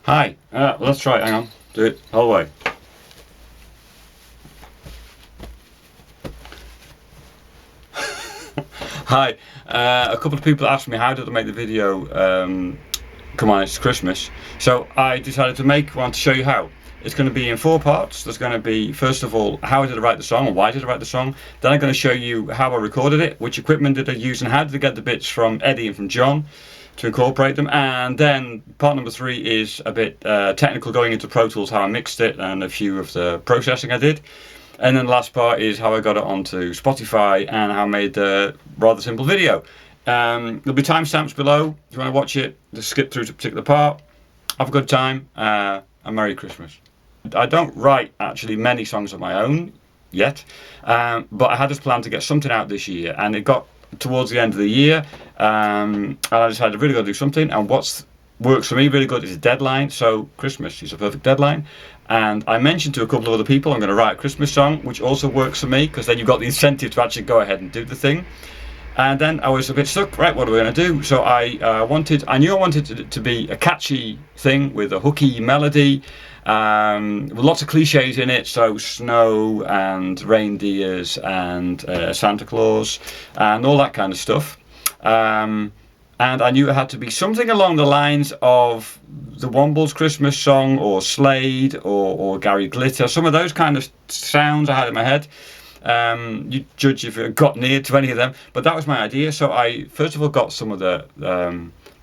Hi, let's try it, hang on, do it all the way. Hi, a couple of people asked me how did I make the video, come on it's Christmas, so I decided to make one to show you how. It's going to be in 4 parts. There's going to be, first of all, how did I write the song, or why did I write the song. Then I'm going to show you how I recorded it, which equipment did I use, and how did I get the bits from Eddie and from John to incorporate them. And then part number 3 is a bit technical, going into Pro Tools, how I mixed it and a few of the processing I did. And then the last part is how I got it onto Spotify and how I made the rather simple video. There'll be timestamps below if you want to watch it. Just skip through to a particular part. Have a good time and Merry Christmas. I don't write actually many songs of my own yet, but I had this plan to get something out this year, and it got towards the end of the year, and I decided I really got to do something, and what works for me really good is a deadline. So Christmas is a perfect deadline, and I mentioned to a couple of other people I'm going to write a Christmas song, which also works for me because then you've got the incentive to actually go ahead and do the thing. And then I was a bit stuck, right, what are we going to do? So I knew I wanted it to be a catchy thing with a hooky melody, with lots of cliches in it, so snow and reindeers and Santa Claus and all that kind of stuff. And I knew it had to be something along the lines of the Wombles Christmas song, or Slade, or Gary Glitter, some of those kind of sounds I had in my head. You judge if it got near to any of them, but that was my idea. So I first of all got some of the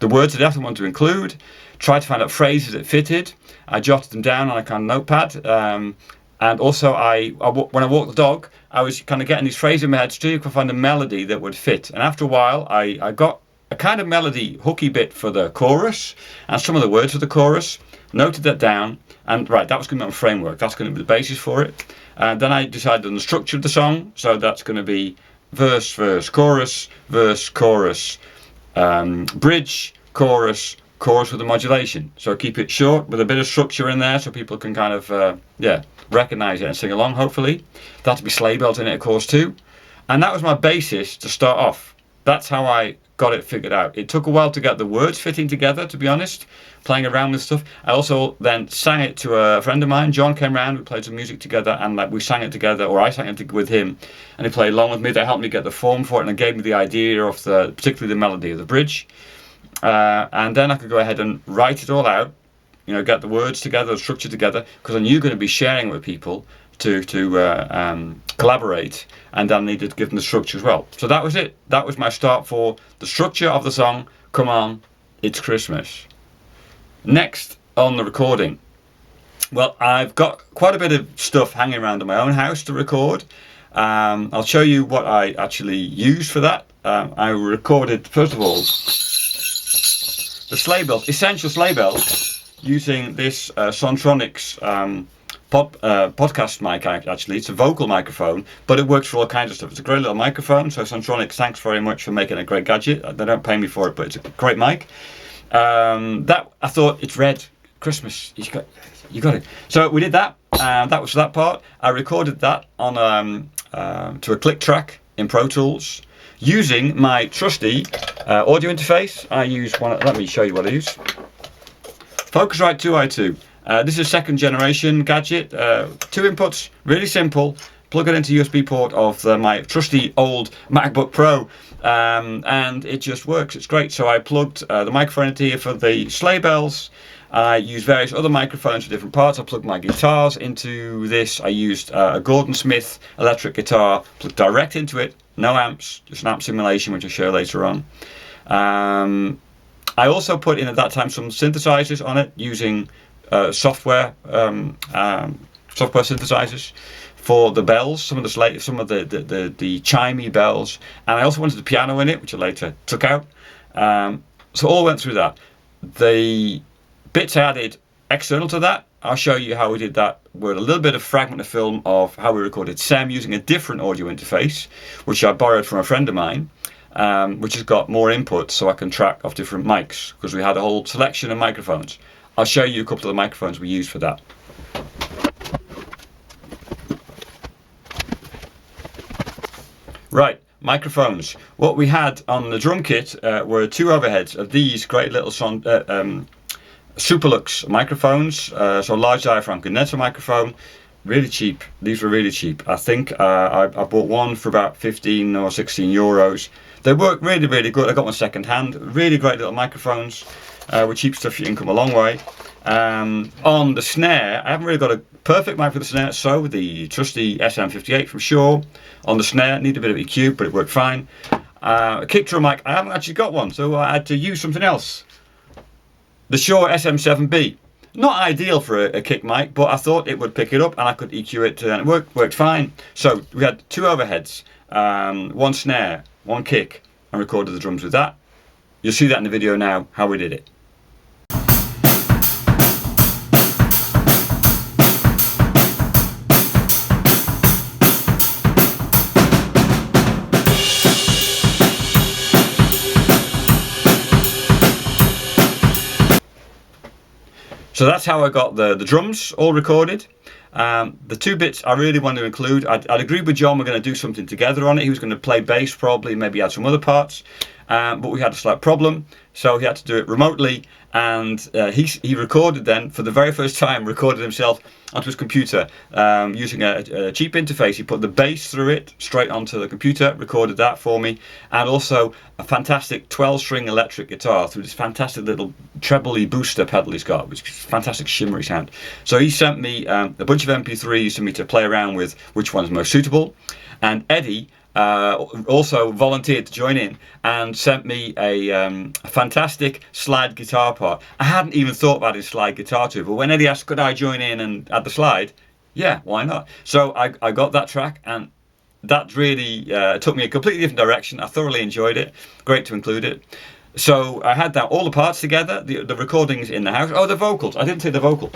words that I definitely want to include, tried to find out phrases that fitted. I jotted them down on a kind of notepad, and also when I walked the dog, I was kind of getting these phrases in my head to see if I could find a melody that would fit. And after a while, I got a kind of melody hooky bit for the chorus and some of the words for the chorus, noted that down, and right, that was going to be my framework. That's going to be the basis for it. And then I decided on the structure of the song, so that's going to be verse, verse, chorus, bridge, chorus, chorus with a modulation. So keep it short with a bit of structure in there so people can kind of, recognize it and sing along, hopefully. That'll be sleigh bells in it, of course, too. And that was my basis to start off. That's how I got it figured out. It took a while to get the words fitting together, to be honest, playing around with stuff. I also then sang it to a friend of mine. John came round, we played some music together, and we sang it together, or I sang it with him, and he played along with me. That helped me get the form for it, and it gave me the idea of particularly the melody of the bridge. And then I could go ahead and write it all out, get the words together, the structure together, because I knew going to be sharing with people to collaborate, and then I needed to give them the structure as well. So that was it. That was my start for the structure of the song, Come On, It's Christmas. Next on the recording. Well, I've got quite a bit of stuff hanging around in my own house to record. I'll show you what I actually used for that. I recorded, first of all, the sleigh bells, essential sleigh bells, using this Sontronics podcast mic. Actually, it's a vocal microphone, but it works for all kinds of stuff. It's a great little microphone, so Sontronics, thanks very much for making a great gadget. They don't pay me for it, but it's a great mic. That I thought, it's red, Christmas, you got it. So we did that. That was that part. I recorded that on to a click track in Pro Tools using my trusty audio interface. I use one. Let me show you what I use. Focusrite 2i2. This is a 2nd generation gadget. 2 inputs, really simple. Plug it into USB port of my trusty old MacBook Pro, and it just works. It's great. So I plugged the microphone into here for the sleigh bells. I used various other microphones for different parts. I plugged my guitars into this. I used a Gordon Smith electric guitar, plugged direct into it. No amps, just an amp simulation, which I'll show later on. I also put in at that time some synthesizers on it using software synthesizers for the bells, some of the chimey bells, and I also wanted the piano in it, which I later took out. So all went through that. The bits I added external to that, I'll show you how we did that with a little bit of fragment of film of how we recorded SEM using a different audio interface, which I borrowed from a friend of mine, which has got more inputs so I can track off different mics, because we had a whole selection of microphones. I'll show you a couple of the microphones we used for that. Right, microphones. What we had on the drum kit were 2 overheads of these great little Superlux microphones, so large diaphragm condenser microphone, really cheap. These were really cheap. I think I bought one for about 15 or 16 euros. They work really, really good. I got one second hand. Really great little microphones. With cheap stuff you can come a long way. On the snare, I haven't really got a perfect mic for the snare, so the trusty SM58 from Shure. On the snare, need a bit of EQ, but it worked fine. A kick drum mic, I haven't actually got one, so I had to use something else. The Shure SM7B. Not ideal for a kick mic, but I thought it would pick it up and I could EQ it and it worked fine. So we had two overheads, one snare, one kick, and recorded the drums with that. You'll see that in the video now, how we did it. So that's how I got the drums all recorded. The two bits I really wanted to include, I'd agreed with John we're going to do something together on it. He was going to play bass probably, maybe add some other parts, but we had a slight problem, so he had to do it remotely, and he recorded then, for the very first time, recorded himself onto his computer using a cheap interface. He put the bass through it straight onto the computer, recorded that for me, and also a fantastic 12-string electric guitar through this fantastic little treble-y booster pedal he's got, which is fantastic shimmery sound. So he sent me a bunch of MP3s for me to play around with which one's most suitable, and Eddie also volunteered to join in and sent me a fantastic slide guitar part. I hadn't even thought about his slide guitar too, but when Eddie asked could I join in and add the slide, yeah, why not? So I got that track, and that really took me a completely different direction. I thoroughly enjoyed it. Great to include it. So I had that all the parts together, the recordings in the house. Oh, the vocals, I didn't say the vocal.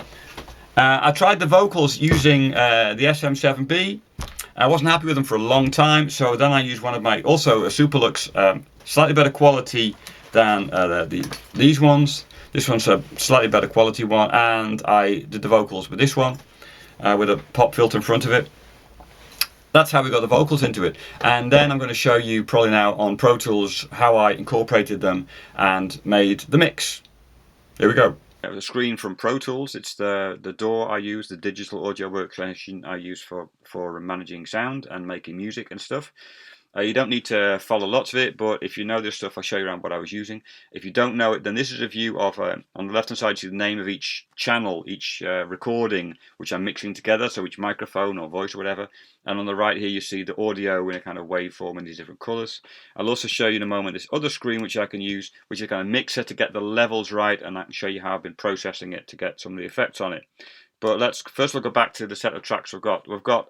I tried the vocals using the SM7B. I wasn't happy with them for a long time, so then I used one of my, also a Superlux, slightly better quality than these ones. This one's a slightly better quality one, and I did the vocals with this one, with a pop filter in front of it. That's how we got the vocals into it. And then I'm going to show you probably now on Pro Tools how I incorporated them and made the mix. Here we go. The screen from Pro Tools, it's the DAW I use, the digital audio workstation I use for managing sound and making music and stuff. You don't need to follow lots of it, but if you know this stuff, I'll show you around what I was using. If you don't know it, then this is a view of, on the left hand side, you see the name of each channel, each recording, which I'm mixing together, so each microphone or voice or whatever. And on the right here, you see the audio in a kind of waveform in these different colors. I'll also show you in a moment this other screen, which I can use, which is a kind of mixer to get the levels right, and I can show you how I've been processing it to get some of the effects on it. But let's first go back to the set of tracks we've got. We've got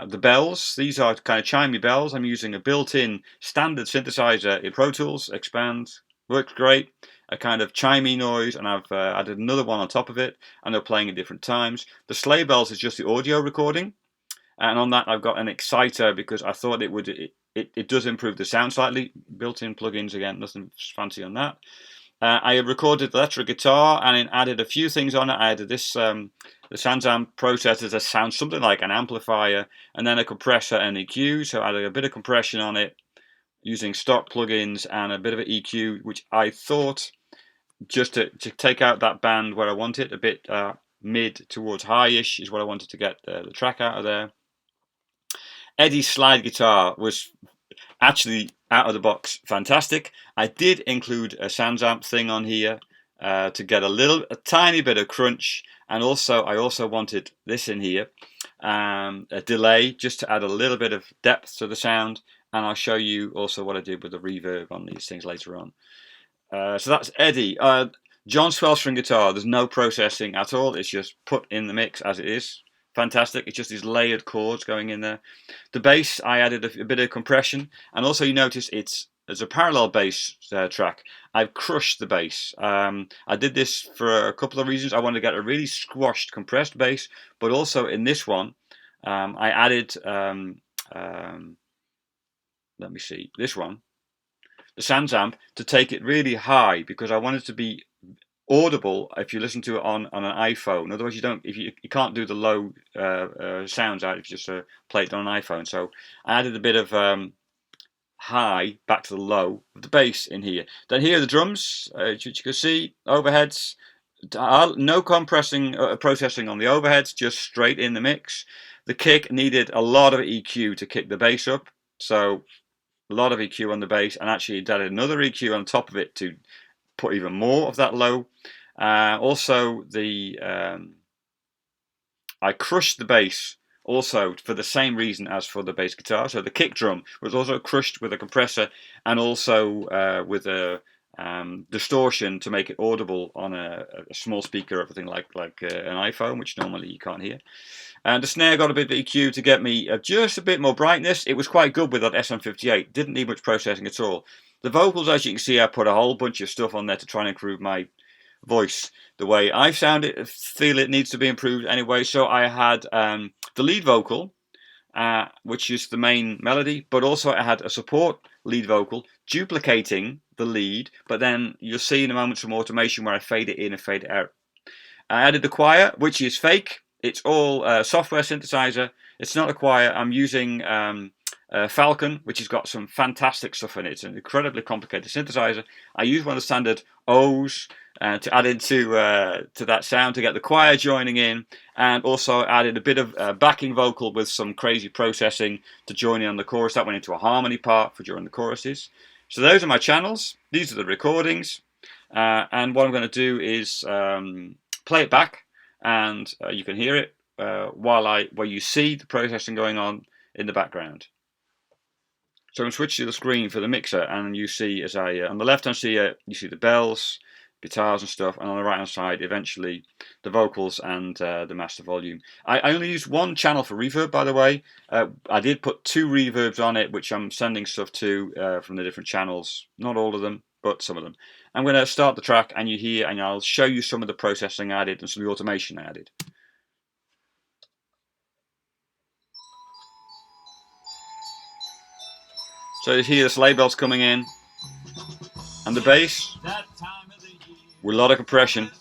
the bells. These are kind of chimey bells. I'm using a built-in standard synthesizer in Pro Tools. Expand, works great. A kind of chimey noise, and I've added another one on top of it, and they're playing at different times. The sleigh bells is just the audio recording, and on that I've got an exciter because I thought it would. It does improve the sound slightly. Built-in plugins again, nothing fancy on that. I recorded the electric guitar and added a few things on it. I added this, the SansAmp processor that sounds something like an amplifier, and then a compressor and EQ. So I added a bit of compression on it using stock plugins and a bit of an EQ, which I thought just to take out that band where I want it, a bit mid towards high-ish is what I wanted to get the track out of there. Eddie's slide guitar was actually out of the box fantastic. I did include a SansAmp thing on here to get a tiny bit of crunch, and also I also wanted this in here, a delay just to add a little bit of depth to the sound, and I'll show you also what I did with the reverb on these things later on. So that's Eddie. John's 12-string guitar, there's no processing at all, it's just put in the mix as it is. Fantastic, it's just these layered chords going in there. The bass, I added a bit of compression, and also you notice there's a parallel bass track. I've crushed the bass. I did this for a couple of reasons. I wanted to get a really squashed, compressed bass, but also in this one, I added, let me see, this one, the SansAmp, to take it really high because I wanted it to be audible if you listen to it on an iPhone. Otherwise, you can't do the low sounds out if you just play it on an iPhone. So I added a bit of high back to the low with the bass in here. Then here are the drums, which you can see overheads, No compressing, processing on the overheads, just straight in the mix. The kick needed a lot of EQ to kick the bass up, so a lot of EQ on the bass, and actually it added another EQ on top of it to put even more of that low. Also, I crushed the bass also for the same reason as for the bass guitar. So the kick drum was also crushed with a compressor and also with a distortion to make it audible on a small speaker, everything like an iPhone, which normally you can't hear. And the snare got a bit of EQ to get me just a bit more brightness. It was quite good with that SM58. Didn't need much processing at all. The vocals, as you can see, I put a whole bunch of stuff on there to try and improve my voice the way I sound it, feel it needs to be improved anyway. So I had the lead vocal, which is the main melody, but also I had a support lead vocal duplicating the lead, but then you'll see in a moment some automation where I fade it in and fade it out. I added the choir, which is fake. It's all software synthesizer. It's not a choir. I'm using Falcon, which has got some fantastic stuff in it. It's an incredibly complicated synthesizer. I use one of the standard O's to add into to that sound to get the choir joining in, and also added a bit of backing vocal with some crazy processing to join in on the chorus. That went into a harmony part for during the choruses. So those are my channels. These are the recordings, and what I'm going to do is play it back, and you can hear it while you see the processing going on in the background. So I'm going to switch to the screen for the mixer, and you see as on the left hand side you see the bells, guitars and stuff, and on the right hand side eventually the vocals and the master volume. I only used one channel for reverb, by the way. I did put 2 reverbs on it, which I'm sending stuff to from the different channels. Not all of them, but some of them. I'm going to start the track and you hear, and I'll show you some of the processing I added and some of the automation I added. So you hear the sleigh bells coming in, and the bass with a lot of compression,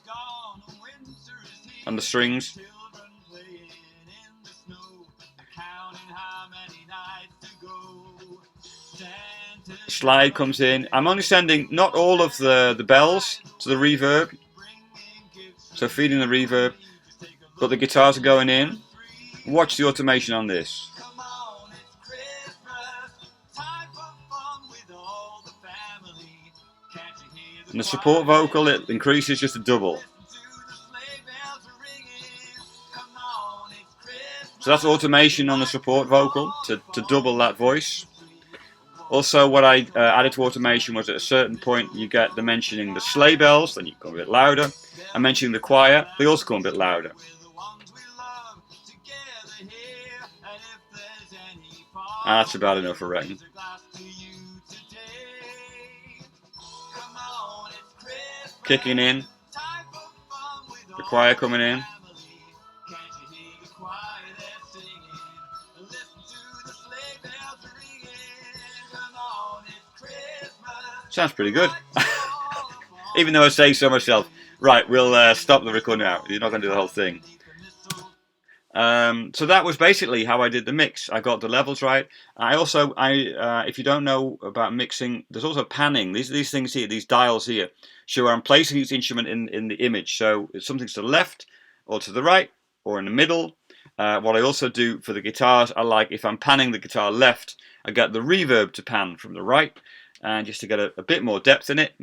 and the strings. The slide comes in. I'm only sending not all of the bells to the reverb, so feeding the reverb, but the guitars are going in. Watch the automation on this. And the support vocal, it increases just a double. So that's automation on the support vocal to double that voice. Also, what I added to automation was at a certain point you get the mentioning the sleigh bells, then you go a bit louder. And mentioning the choir, they also come a bit louder. That's about enough, I reckon. Kicking in, the choir coming in. Sounds pretty good. Even though I say so myself. Right, we'll stop the recording now. You're not going to do the whole thing. So that was basically how I did the mix. I got the levels right. If you don't know about mixing, there's also panning. These things here, these dials here, show where I'm placing each instrument in the image. So if something's to the left or to the right or in the middle. What I also do for the guitars, if I'm panning the guitar left, I get the reverb to pan from the right, and just to get a bit more depth in it.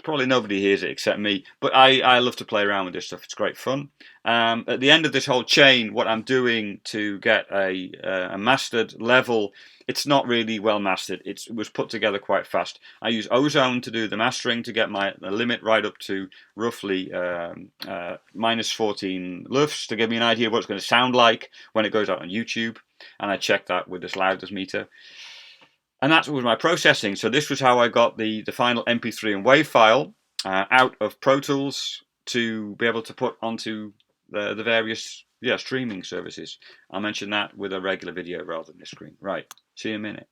Probably nobody hears it except me, but I love to play around with this stuff. It's great fun. At the end of this whole chain, what I'm doing to get a mastered level, it's not really well mastered. It was put together quite fast. I use Ozone to do the mastering to get the limit right up to roughly minus 14 LUFS to give me an idea of what it's going to sound like when it goes out on YouTube. And I check that with this loudness meter. And that was my processing. So this was how I got the final MP3 and WAV file out of Pro Tools to be able to put onto the various streaming services. I'll mention that with a regular video rather than this screen. Right, see you in a minute.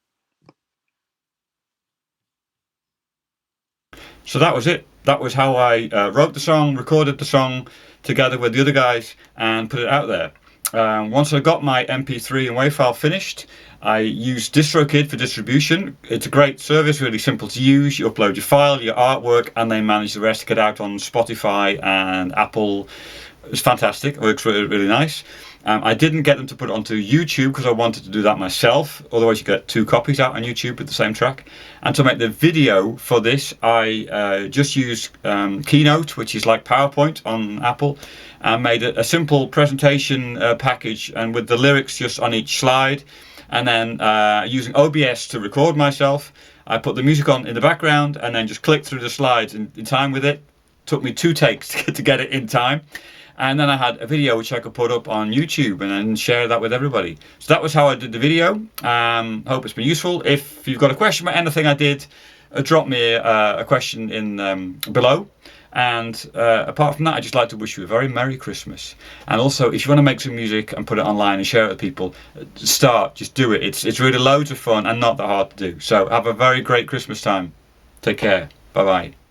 So that was it. That was how I wrote the song, recorded the song together with the other guys and put it out there. once I got my MP3 and WAV file finished, I used DistroKid for distribution. It's a great service, really simple to use. You upload your file, your artwork, and they manage the rest to get out on Spotify and Apple. It's fantastic. It works really, really nice. I didn't get them to put it onto YouTube because I wanted to do that myself. Otherwise, you get 2 copies out on YouTube with the same track. And to make the video for this, I just used Keynote, which is like PowerPoint on Apple, and made a simple presentation package, and with the lyrics just on each slide. And then using OBS to record myself, I put the music on in the background and then just clicked through the slides in time with it. Took me 2 takes to get it in time. And then I had a video which I could put up on YouTube and then share that with everybody. So that was how I did the video. Hope it's been useful. If you've got a question about anything I did, drop me a question in below. And apart from that, I'd just like to wish you a very Merry Christmas. And also, if you want to make some music and put it online and share it with people, just do it. It's really loads of fun and not that hard to do. So have a very great Christmas time. Take care. Bye-bye.